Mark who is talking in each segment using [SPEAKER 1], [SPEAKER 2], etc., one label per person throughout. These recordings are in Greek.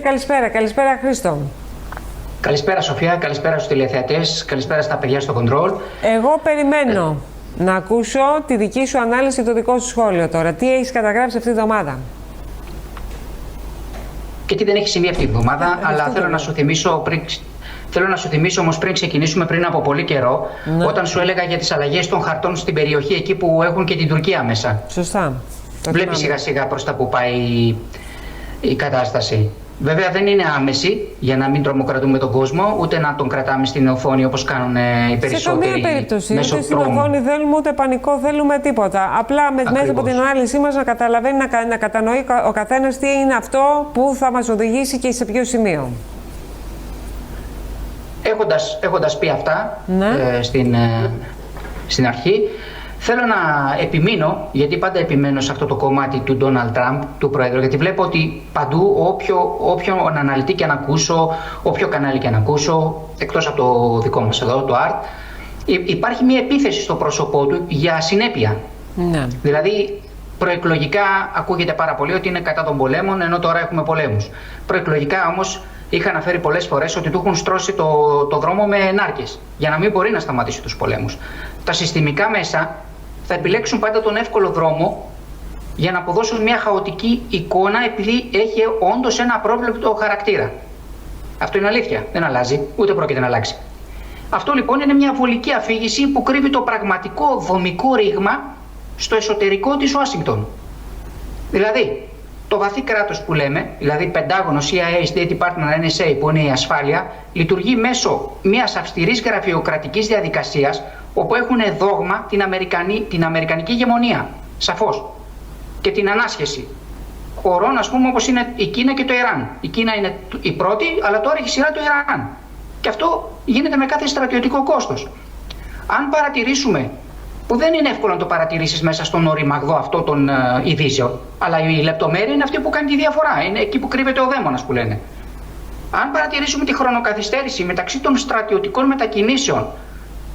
[SPEAKER 1] Καλησπέρα, καλησπέρα Χρήστο.
[SPEAKER 2] Καλησπέρα Σοφία, καλησπέρα στους τηλεθεατές, καλησπέρα στα παιδιά στο Control.
[SPEAKER 1] Εγώ περιμένω να ακούσω τη δική σου ανάλυση, το δικό σου σχόλιο τώρα. Τι έχεις καταγράψει αυτή τη εβδομάδα?
[SPEAKER 2] Και τι δεν έχει συμβεί αυτή τη εβδομάδα, αλλά θέλω να σου θυμίσω όμως πριν ξεκινήσουμε, πριν από πολύ καιρό, όταν σου έλεγα για τις αλλαγές των χαρτών στην περιοχή εκεί που έχουν και την Τουρκία μέσα.
[SPEAKER 1] Σωστά.
[SPEAKER 2] Βλέπει σιγά σιγά προς τα που πάει η κατάσταση. Βέβαια δεν είναι άμεση, για να μην τρομοκρατούμε τον κόσμο, ούτε να τον κρατάμε στην οθόνη όπως κάνουν οι περισσότεροι.
[SPEAKER 1] Σε καμία περίπτωση. Ούτε στην οθόνη θέλουμε, ούτε πανικό θέλουμε, τίποτα. Απλά μέσα από την ανάλυση μας να καταλαβαίνει, να κατανοεί ο καθένας τι είναι αυτό που θα μας οδηγήσει και σε ποιο σημείο.
[SPEAKER 2] Έχοντας πει αυτά στην αρχή, θέλω να επιμείνω, γιατί πάντα επιμένω σε αυτό το κομμάτι του Ντόναλντ Τραμπ, του Πρόεδρου, γιατί βλέπω ότι παντού όποιον αναλυτή και να ακούσω, όποιο κανάλι και να ακούσω, εκτός από το δικό μας εδώ, το ART, υπάρχει μια επίθεση στο πρόσωπό του για συνέπεια. Ναι. Δηλαδή, προεκλογικά ακούγεται πάρα πολύ ότι είναι κατά των πολέμων, ενώ τώρα έχουμε πολέμους. Προεκλογικά όμως είχα αναφέρει πολλές φορές ότι του έχουν στρώσει το δρόμο με νάρκες, για να μην μπορεί να σταματήσει τους πολέμους. Τα συστημικά μέσα θα επιλέξουν πάντα τον εύκολο δρόμο για να αποδώσουν μια χαοτική εικόνα, επειδή έχει όντως ένα απρόβλεπτο χαρακτήρα. Αυτό είναι αλήθεια, δεν αλλάζει, ούτε πρόκειται να αλλάξει. Αυτό λοιπόν είναι μια βολική αφήγηση που κρύβει το πραγματικό δομικό ρήγμα στο εσωτερικό της Ουάσιγκτον. Δηλαδή, το βαθύ κράτος που λέμε, δηλαδή Πεντάγωνο, CIA, State Department, NSA, που είναι η ασφάλεια, λειτουργεί μέσω μιας αυστηρής γραφειοκρατικής διαδικασίας, όπου έχουν δόγμα την αμερικανική ηγεμονία, σαφώς, και την ανάσχεση χωρών, ας πούμε, όπως είναι η Κίνα και το Ιράν. Η Κίνα είναι η πρώτη, αλλά τώρα έχει σειρά το Ιράν. Και αυτό γίνεται με κάθε στρατιωτικό κόστος. Αν παρατηρήσουμε, που δεν είναι εύκολο να το παρατηρήσεις μέσα στον οριμαγδό αυτό των ειδήσεων, αλλά η λεπτομέρεια είναι αυτή που κάνει τη διαφορά. Είναι εκεί που κρύβεται ο δαίμονας, που λένε. Αν παρατηρήσουμε τη χρονοκαθυστέρηση μεταξύ των στρατιωτικών μετακινήσεων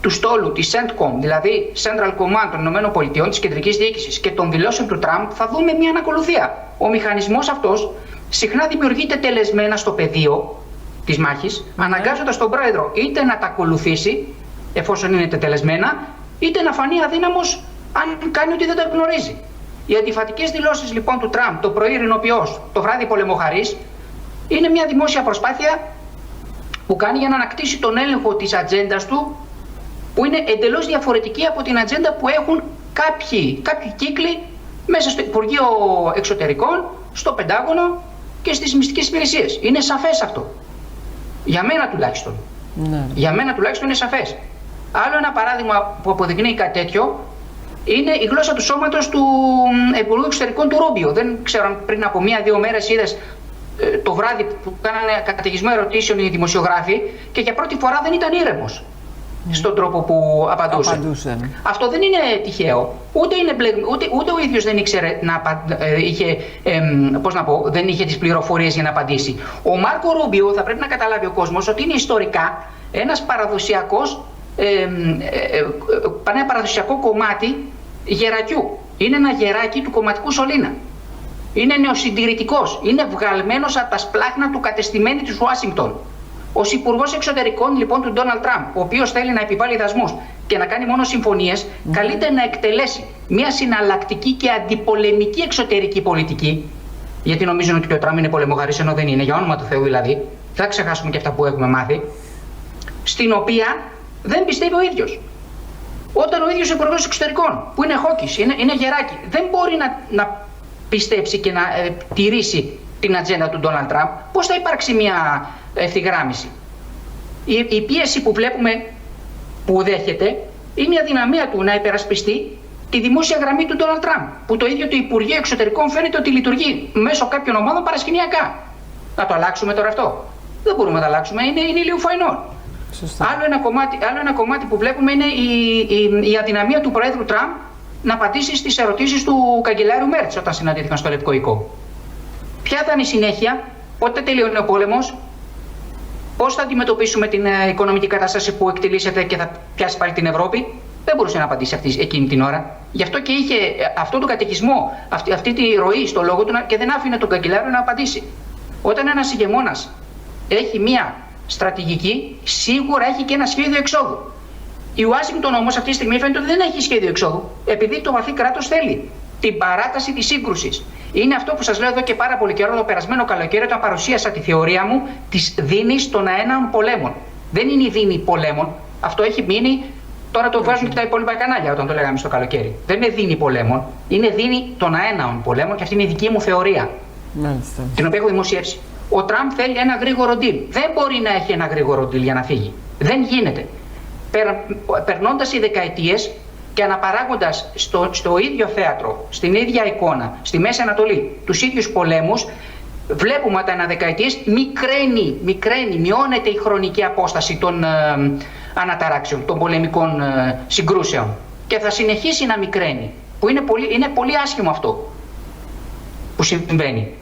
[SPEAKER 2] του στόλου, της CENTCOM, δηλαδή Central Command των ΗΠΑ, της κεντρικής διοίκησης, και των δηλώσεων του Τραμπ, θα δούμε μια ανακολουθία. Ο μηχανισμός αυτός συχνά δημιουργείται τελεσμένα στο πεδίο της μάχης, αναγκάζοντας τον πρόεδρο είτε να τα ακολουθήσει, εφόσον είναι τελεσμένα, είτε να φανεί αδύναμος αν κάνει ότι δεν τα γνωρίζει. Οι αντιφατικές δηλώσεις λοιπόν του Τραμπ, το πρωί ειρηνοποιός, το βράδυ πολεμοχαρής, είναι μια δημόσια προσπάθεια που κάνει για να ανακτήσει τον έλεγχο της ατζέντας του, που είναι εντελώς διαφορετική από την ατζέντα που έχουν κάποιοι κύκλοι μέσα στο Υπουργείο Εξωτερικών, στο Πεντάγωνο και στις μυστικές υπηρεσίες. Είναι σαφές αυτό. Για μένα τουλάχιστον. Ναι. Για μένα τουλάχιστον είναι σαφές. Άλλο ένα παράδειγμα που αποδεικνύει κάτι τέτοιο είναι η γλώσσα του σώματος του Υπουργού Εξωτερικών του Ρούμπιο. Δεν ξέρω αν πριν από 1-2 μέρες είδες το βράδυ που κάνανε καταιγισμό ερωτήσεων οι δημοσιογράφοι, και για πρώτη φορά δεν ήταν ήρεμος στον τρόπο που απαντούσε. Αυτό δεν είναι τυχαίο. Ούτε ο ίδιος δεν ήξερε δεν είχε τις πληροφορίες για να απαντήσει. Ο Μάρκο Ρούμπιο, θα πρέπει να καταλάβει ο κόσμος, ότι είναι ιστορικά ένας ένα παραδοσιακό κομμάτι γερακιού. Είναι ένα γεράκι του κομματικού σωλήνα. Είναι νεοσυντηρητικός. Είναι βγαλμένος από τα σπλάχνα του κατεστημένου της Ουάσιγκτον. Ως Υπουργός Εξωτερικών λοιπόν του Ντόναλντ Τραμπ, ο οποίος θέλει να επιβάλλει δασμούς και να κάνει μόνο συμφωνίες, καλείται να εκτελέσει μια συναλλακτική και αντιπολεμική εξωτερική πολιτική. Γιατί νομίζουν ότι ο Τραμπ είναι πολεμοχαρής, ενώ δεν είναι, για όνομα του Θεού δηλαδή. Θα ξεχάσουμε και αυτά που έχουμε μάθει. Στην οποία δεν πιστεύει ο ίδιος. Όταν ο ίδιος Υπουργός Εξωτερικών, που είναι χόκκις, είναι γεράκι, δεν μπορεί να πιστέψει και να τηρήσει την ατζέντα του Ντόναλντ Τραμπ, πώς θα υπάρξει μια ευθυγράμμιση? Η πίεση που βλέπουμε που δέχεται είναι η αδυναμία του να υπερασπιστεί τη δημόσια γραμμή του Ντόναλντ Τραμπ, που το ίδιο το Υπουργείο Εξωτερικών φαίνεται ότι λειτουργεί μέσω κάποιων ομάδων παρασκηνιακά. Να το αλλάξουμε τώρα αυτό? Δεν μπορούμε να το αλλάξουμε, είναι ηλίου φαϊνό. Άλλο ένα κομμάτι που βλέπουμε είναι η αδυναμία του Προέδρου Τραμπ να απαντήσει στις ερωτήσεις του καγκελάριου Μέρτς όταν συναντήθηκαν στο Λευκό Οικό. Ποια θα είναι η συνέχεια, πότε τελειώνει ο πόλεμος, πώς θα αντιμετωπίσουμε την οικονομική κατάσταση που εκτελήσεται και θα πιάσει πάλι την Ευρώπη? Δεν μπορούσε να απαντήσει εκείνη την ώρα. Γι' αυτό και είχε αυτό το καταιγισμό, αυτή τη ροή στο λόγο του και δεν άφηνε τον καγκελάριο να απαντήσει. Ο Όταν ένας ηγεμόνας έχει μία στρατηγική, σίγουρα έχει και ένα σχέδιο εξόδου. Η Ουάσιγκτον όμως αυτή τη στιγμή φαίνεται ότι δεν έχει σχέδιο εξόδου, επειδή το βαθύ κράτος θέλει την παράταση της σύγκρουσης. Είναι αυτό που σας λέω εδώ και πάρα πολύ καιρό, το περασμένο καλοκαίρι, όταν παρουσίασα τη θεωρία μου της δίνης των αέναων πολέμων. Δεν είναι η δίνη πολέμων. Αυτό έχει μείνει. Τώρα το βγάζουν και τα υπόλοιπα κανάλια όταν το λέγαμε στο καλοκαίρι. Δεν είναι δίνη πολέμων. Είναι δίνη των αέναων πολέμων και αυτή είναι η δική μου θεωρία.
[SPEAKER 1] Μάλιστα.
[SPEAKER 2] Την οποία έχω δημοσιεύσει. Ο Τραμπ θέλει ένα γρήγορο deal. Δεν μπορεί να έχει ένα γρήγορο deal για να φύγει. Δεν γίνεται. Περνώντας οι δεκαετίες και αναπαράγοντας στο ίδιο θέατρο, στην ίδια εικόνα, στη Μέση Ανατολή, τους ίδιους πολέμους, βλέπουμε ότι ανά δεκαετίες μικραίνει, μειώνεται η χρονική απόσταση των αναταράξεων, των πολεμικών συγκρούσεων. Και θα συνεχίσει να μικραίνει. Που είναι πολύ άσχημο αυτό που συμβαίνει.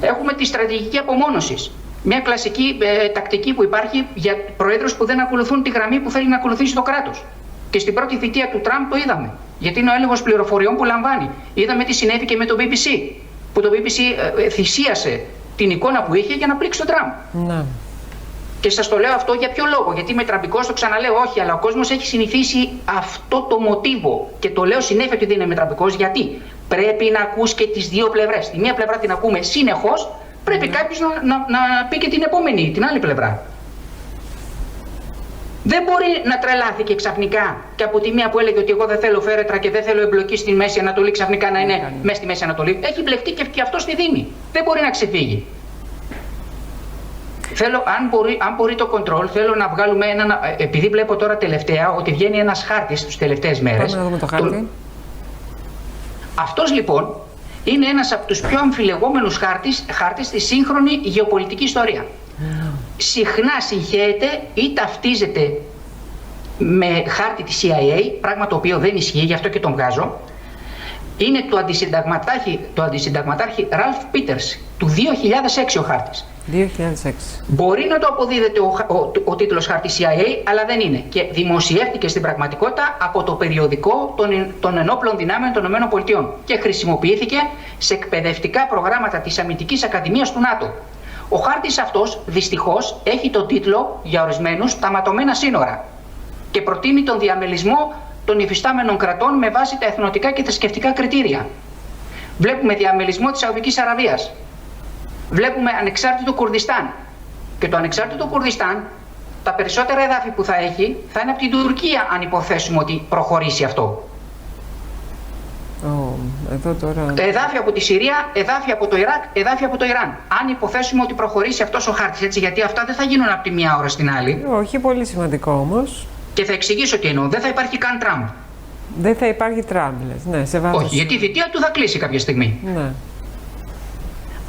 [SPEAKER 2] Έχουμε τη στρατηγική απομόνωσης. Μια κλασική τακτική που υπάρχει για προέδρους που δεν ακολουθούν τη γραμμή που θέλει να ακολουθήσει το κράτος. Και στην πρώτη θητεία του Τραμπ το είδαμε. Γιατί είναι ο έλεγχος πληροφοριών που λαμβάνει. Είδαμε τι συνέβη και με το BBC. Που το BBC θυσίασε την εικόνα που είχε για να πλήξει τον Τραμπ.
[SPEAKER 1] Ναι.
[SPEAKER 2] Και σας το λέω αυτό για ποιο λόγο? Γιατί είμαι τραμπικός, το ξαναλέω, όχι, αλλά ο κόσμος έχει συνηθίσει αυτό το μοτίβο. Και το λέω συνέχεια ότι δεν είμαι τραμπικός, γιατί πρέπει να ακούς και τις δύο πλευρές. Τη μία πλευρά την ακούμε συνεχώς, πρέπει κάποιος να πει και την επόμενη, την άλλη πλευρά. Δεν μπορεί να τρελάθηκε ξαφνικά και από τη μία που έλεγε ότι εγώ δεν θέλω φέρετρα και δεν θέλω εμπλοκή στη Μέση Ανατολή, ξαφνικά να είναι μέσα στη Μέση Ανατολή. Έχει μπλεχτεί και αυτό στη δίνη. Δεν μπορεί να ξεφύγει. Θέλω, αν μπορεί το control, θέλω να βγάλουμε επειδή βλέπω τώρα τελευταία ότι βγαίνει ένας χάρτης τις τελευταίες μέρες.
[SPEAKER 1] Πάμε να δούμε το χάρτη.
[SPEAKER 2] Αυτός λοιπόν είναι ένας από τους πιο αμφιλεγόμενους χάρτης στη σύγχρονη γεωπολιτική ιστορία. Συχνά συγχέεται ή ταυτίζεται με χάρτη της CIA, πράγμα το οποίο δεν ισχύει, γι' αυτό και τον βγάζω. Είναι του αντισυνταγματάρχη Ralph Peters του 2006 ο χάρτης.
[SPEAKER 1] 2006.
[SPEAKER 2] Μπορεί να το αποδίδεται ο τίτλος χάρτη CIA, αλλά δεν είναι. Και δημοσιεύτηκε στην πραγματικότητα από το περιοδικό των ενόπλων δυνάμεων των ΗΠΑ και χρησιμοποιήθηκε σε εκπαιδευτικά προγράμματα της Αμυντικής Ακαδημίας του ΝΑΤΟ. Ο χάρτης αυτός δυστυχώς έχει τον τίτλο για ορισμένους «Τα ματωμένα σύνορα» και προτείνει τον διαμελισμό των υφιστάμενων κρατών με βάση τα εθνοτικά και θρησκευτικά κριτήρια. Βλέπουμε διαμελισμό της Σαουδικής Αραβίας. Βλέπουμε ανεξάρτητο Κουρδιστάν. Και το ανεξάρτητο Κουρδιστάν, τα περισσότερα εδάφη που θα έχει, θα είναι από την Τουρκία, αν υποθέσουμε ότι προχωρήσει αυτό.
[SPEAKER 1] Εδώ τώρα...
[SPEAKER 2] Εδάφη από τη Συρία, εδάφη από το Ιράκ, εδάφη από το Ιράν. Αν υποθέσουμε ότι προχωρήσει αυτός ο χάρτης, έτσι, γιατί αυτά δεν θα γίνουν από τη μία ώρα στην άλλη.
[SPEAKER 1] Όχι, πολύ σημαντικό όμως.
[SPEAKER 2] Και θα εξηγήσω τι εννοώ. Δεν θα υπάρχει καν Τραμπ.
[SPEAKER 1] Δεν θα υπάρχει Τραμπ, λες. Ναι, σε βάθος.
[SPEAKER 2] Όχι, γιατί η θητεία του θα κλείσει κάποια στιγμή.
[SPEAKER 1] Ναι.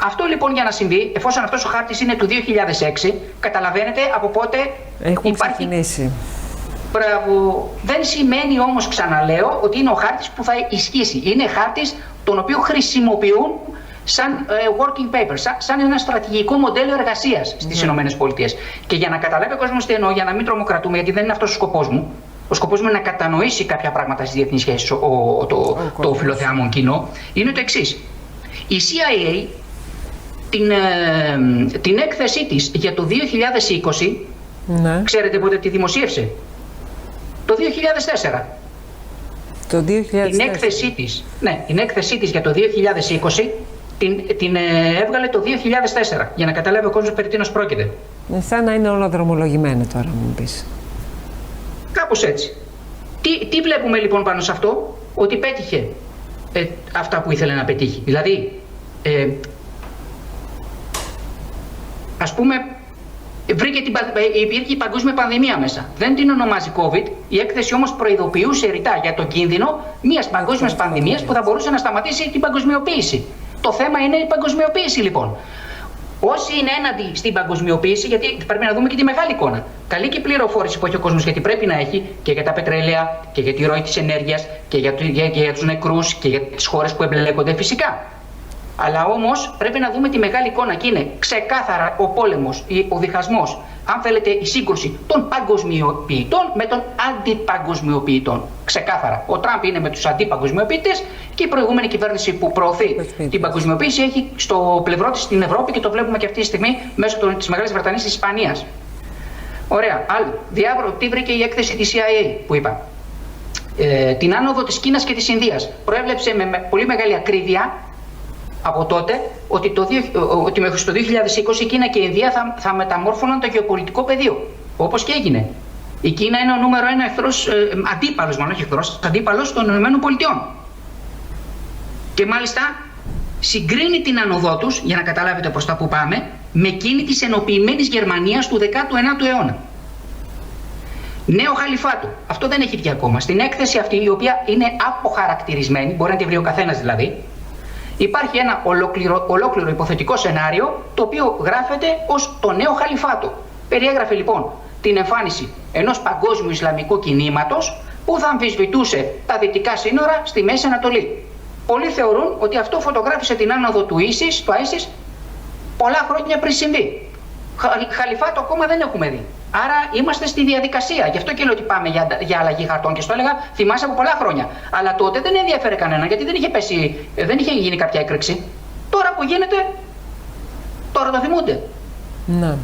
[SPEAKER 2] Αυτό λοιπόν για να συμβεί, εφόσον αυτός ο χάρτης είναι του 2006, καταλαβαίνετε από πότε
[SPEAKER 1] έχουν ξεκινήσει.
[SPEAKER 2] Μπράβο. Δεν σημαίνει όμως, ξαναλέω, ότι είναι ο χάρτης που θα ισχύσει. Είναι χάρτης τον οποίο χρησιμοποιούν σαν working paper, σαν ένα στρατηγικό μοντέλο εργασίας στις ΗΠΑ. Και για να καταλάβει ο κόσμος τι εννοώ, για να μην τρομοκρατούμε, γιατί δεν είναι αυτός ο σκοπός μου. Ο σκοπός μου είναι να κατανοήσει κάποια πράγματα στις διεθνείς σχέσεις το φιλοθεάμον κοινό, είναι το εξής. Η CIA την έκθεσή της για το 2020,
[SPEAKER 1] ναι.
[SPEAKER 2] Ξέρετε πότε τη δημοσίευσε? Το 2004.
[SPEAKER 1] Το 2004.
[SPEAKER 2] Την έκθεσή της για το 2020 την έβγαλε το 2004, για να καταλάβει ο κόσμος περί τίνος πρόκειται.
[SPEAKER 1] Σαν να είναι όλα δρομολογημένα τώρα, μου πεις.
[SPEAKER 2] Κάπως έτσι. Τι βλέπουμε λοιπόν πάνω σε αυτό? Ότι πέτυχε αυτά που ήθελε να πετύχει. Δηλαδή, ας πούμε, υπήρχε η παγκόσμια πανδημία μέσα. Δεν την ονομάζει COVID. Η έκθεση όμως προειδοποιούσε ρητά για τον κίνδυνο μιας παγκόσμιας πανδημίας που θα μπορούσε να σταματήσει την παγκοσμιοποίηση. Το θέμα είναι η παγκοσμιοποίηση λοιπόν. Όσοι είναι έναντι στην παγκοσμιοποίηση, γιατί πρέπει να δούμε και τη μεγάλη εικόνα. Καλή και πληροφόρηση που έχει ο κόσμος, γιατί πρέπει να έχει και για τα πετρέλαια και για τη ροή της ενέργειας και για τους νεκρούς και για τις χώρες που εμπλέκονται φυσικά. Αλλά όμως πρέπει να δούμε τη μεγάλη εικόνα και είναι ξεκάθαρα ο πόλεμος, ο διχασμός, αν θέλετε η σύγκρουση των παγκοσμιοποιητών με των αντιπαγκοσμιοποιητών. Ξεκάθαρα. Ο Τραμπ είναι με τους αντιπαγκοσμιοποιητές και η προηγούμενη κυβέρνηση που προωθεί την παγκοσμιοποίηση έχει στο πλευρό της την Ευρώπη και το βλέπουμε και αυτή τη στιγμή μέσω της Μεγάλης Βρετανίας της Ισπανίας. Ωραία. Άλλο. Διάβρο, τι βρήκε η έκθεση της CIA που είπα. Την άνοδο της Κίνας και της Ινδίας. Προέβλεψε με πολύ μεγάλη ακρίβεια από τότε ότι μέχρι το 2020 η Κίνα και η Ινδία θα μεταμόρφωναν το γεωπολιτικό πεδίο. Όπως και έγινε. Η Κίνα είναι ο νούμερο ένα εχθρός, αντίπαλος των ΗΠΑ. Και μάλιστα συγκρίνει την άνοδό τους, για να καταλάβετε προς τα που πάμε, με εκείνη της ενοποιημένης Γερμανίας του 19ου αιώνα. Νέο χαλιφάτο. Αυτό δεν έχει βγει ακόμα. Στην έκθεση αυτή, η οποία είναι αποχαρακτηρισμένη, μπορεί να τη βρει ο καθένας δηλαδή, υπάρχει ένα ολόκληρο υποθετικό σενάριο, το οποίο γράφεται ως το νέο χαλιφάτο. Περιέγραφε λοιπόν την εμφάνιση ενός παγκόσμιου Ισλαμικού κινήματος που θα αμφισβητούσε τα δυτικά σύνορα στη Μέση Ανατολή. Πολλοί θεωρούν ότι αυτό φωτογράφησε την άνοδο του ISIS πολλά χρόνια πριν συμβεί. Χαλιφάτο ακόμα δεν έχουμε δει. Άρα είμαστε στη διαδικασία. Γι' αυτό και λέω ότι πάμε για αλλαγή χαρτών. Και στο έλεγα, θυμάσαι από πολλά χρόνια. Αλλά τότε δεν ενδιαφέρε κανέναν, γιατί δεν είχε γίνει κάποια έκρηξη. Τώρα που γίνεται, τώρα το θυμούνται.
[SPEAKER 1] Ναι.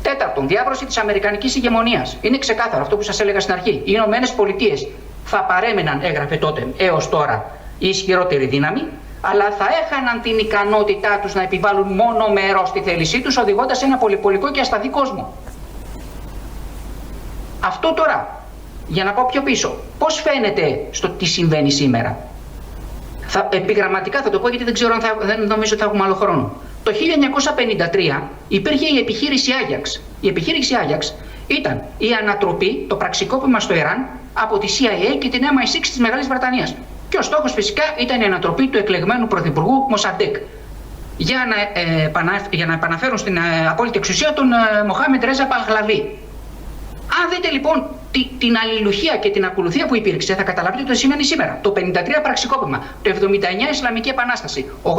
[SPEAKER 2] Τέταρτον, διάβρωση της αμερικανικής ηγεμονίας. Είναι ξεκάθαρο αυτό που σας έλεγα στην αρχή. Οι Ηνωμένες Πολιτείες θα παρέμειναν, έγραφε τότε, έως τώρα, η ισχυρότερη δύναμη, αλλά θα έχαναν την ικανότητά τους να επιβάλλουν μόνο μέρος στη θέλησή τους, οδηγώντας σε ένα πολυπολικό και ασταθή κόσμο. Αυτό τώρα, για να πάω πιο πίσω, πώς φαίνεται στο τι συμβαίνει σήμερα. Επιγραμματικά θα το πω, γιατί δεν νομίζω ότι θα έχουμε άλλο χρόνο. Το 1953 υπήρχε η επιχείρηση Άγιαξ. Η επιχείρηση Άγιαξ ήταν η ανατροπή, το πραξικόπημα στο Ιράν από τη CIA και την MI6 της Μεγάλης Βρετανίας. Και ο στόχος φυσικά ήταν η ανατροπή του εκλεγμένου πρωθυπουργού Μοσαντέκ για να επαναφέρουν στην απόλυτη εξουσία τον Μοχάμεντ Ρέζα Παχλαβί. Αν δείτε λοιπόν την αλληλουχία και την ακολουθία που υπήρξε, θα καταλάβετε το τι σημαίνει σήμερα. Το 53 πραξικόπημα, το 79 Ισλαμική Επανάσταση, 80-88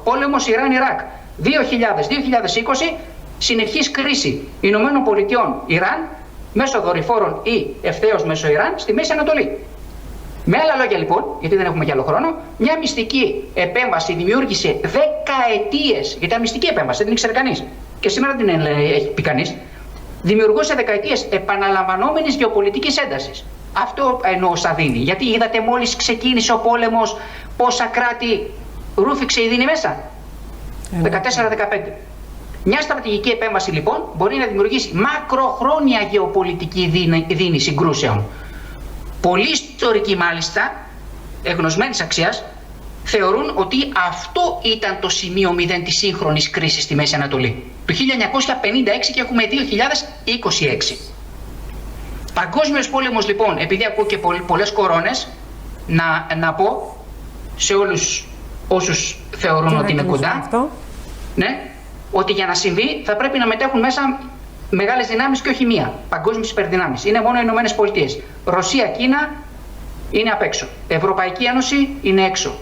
[SPEAKER 2] πόλεμος Ιράν-Ιράκ, 2000-2020 συνεχής κρίση Ηνωμένων Πολιτειών Ιράν μέσω δορυφόρων ή ευθέως μέσω Ιράν στη Μέση Ανατολή. Με άλλα λόγια λοιπόν, γιατί δεν έχουμε κι άλλο χρόνο, μια μυστική επέμβαση δημιούργησε δεκαετίες, γιατί μυστική επέμβαση δεν ήξερε κανείς και σήμερα δεν την έχει πει κανείς, δημιουργούσε δεκαετίες επαναλαμβανόμενης γεωπολιτικής έντασης. Αυτό εννοούσα δίνει. Γιατί είδατε μόλις ξεκίνησε ο πόλεμος πόσα κράτη ρούφηξε η δίνη μέσα. 14-15. Μια στρατηγική επέμβαση λοιπόν μπορεί να δημιουργήσει μακροχρόνια γεωπολιτική δίνη συγκρούσεων. Πολλοί ιστορικοί μάλιστα, εγνωσμένης αξίας, θεωρούν ότι αυτό ήταν το σημείο 0 της σύγχρονης κρίσης στη Μέση Ανατολή. Το 1956 και έχουμε 2026. Παγκόσμιος πόλεμος λοιπόν, επειδή ακούω και πολλές κορώνες, να πω σε όλους όσους θεωρούν ότι είναι κοντά, ναι, ότι για να συμβεί θα πρέπει να μετέχουν μέσα μεγάλες δυνάμεις και όχι μία. Παγκόσμιες υπερδυνάμεις. Είναι μόνο οι Ηνωμένες Πολιτείες. Ρωσία, Κίνα είναι απ' έξω. Ευρωπαϊκή Ένωση είναι έξω.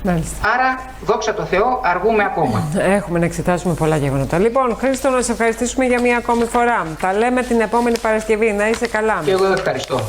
[SPEAKER 1] Μάλιστα.
[SPEAKER 2] Άρα, δόξα τω Θεώ, αργούμε ακόμα.
[SPEAKER 1] Έχουμε να εξετάσουμε πολλά γεγονότα. Λοιπόν, Χρήστο, να σε ευχαριστήσουμε για μία ακόμη φορά. Τα λέμε την επόμενη Παρασκευή. Να είσαι καλά.
[SPEAKER 2] Και εγώ ευχαριστώ.